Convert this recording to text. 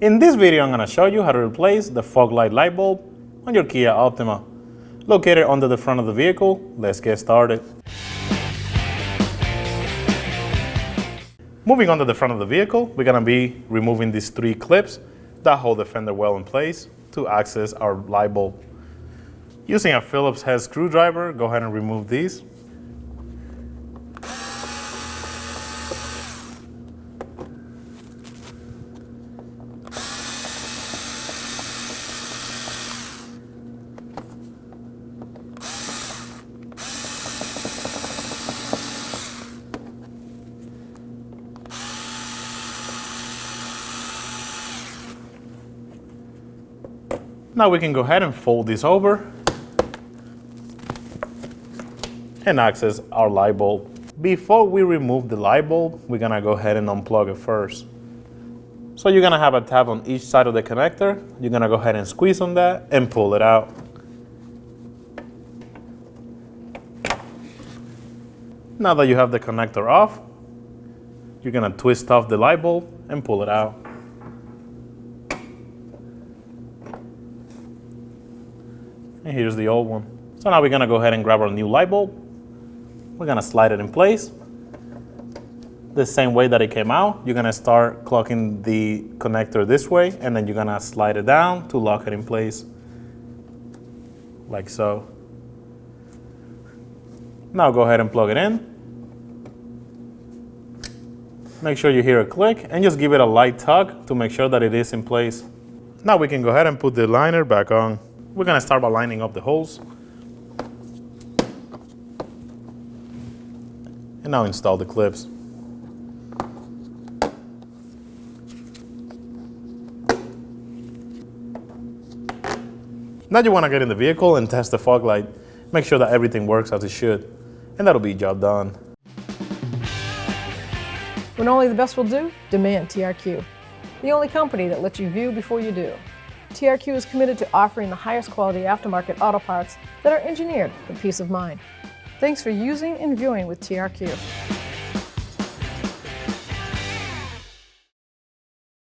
In this video, I'm going to show you how to replace the fog light light bulb on your Kia Optima. Located under the front of the vehicle, let's get started. Moving on to the front of the vehicle, we're going to be removing these 3 clips that hold the fender well in place to access our light bulb. Using a Phillips head screwdriver, go ahead and remove these. Now we can go ahead and fold this over and access our light bulb. Before we remove the light bulb, we're gonna go ahead and unplug it first. So you're gonna have a tab on each side of the connector. You're gonna go ahead and squeeze on that and pull it out. Now that you have the connector off, you're gonna twist off the light bulb and pull it out. And here's the old one. So now we're gonna go ahead and grab our new light bulb. We're gonna slide it in place. The same way that it came out, you're gonna start clocking the connector this way, and then you're gonna slide it down to lock it in place, like so. Now go ahead and plug it in. Make sure you hear a click, and just give it a light tug to make sure that it is in place. Now we can go ahead and put the liner back on. We're gonna start by lining up the holes. And now install the clips. Now you wanna get in the vehicle and test the fog light. Make sure that everything works as it should. And that'll be job done. When only the best will do, demand TRQ. The only company that lets you view before you do. TRQ is committed to offering the highest quality aftermarket auto parts that are engineered for peace of mind. Thanks for using and viewing with TRQ.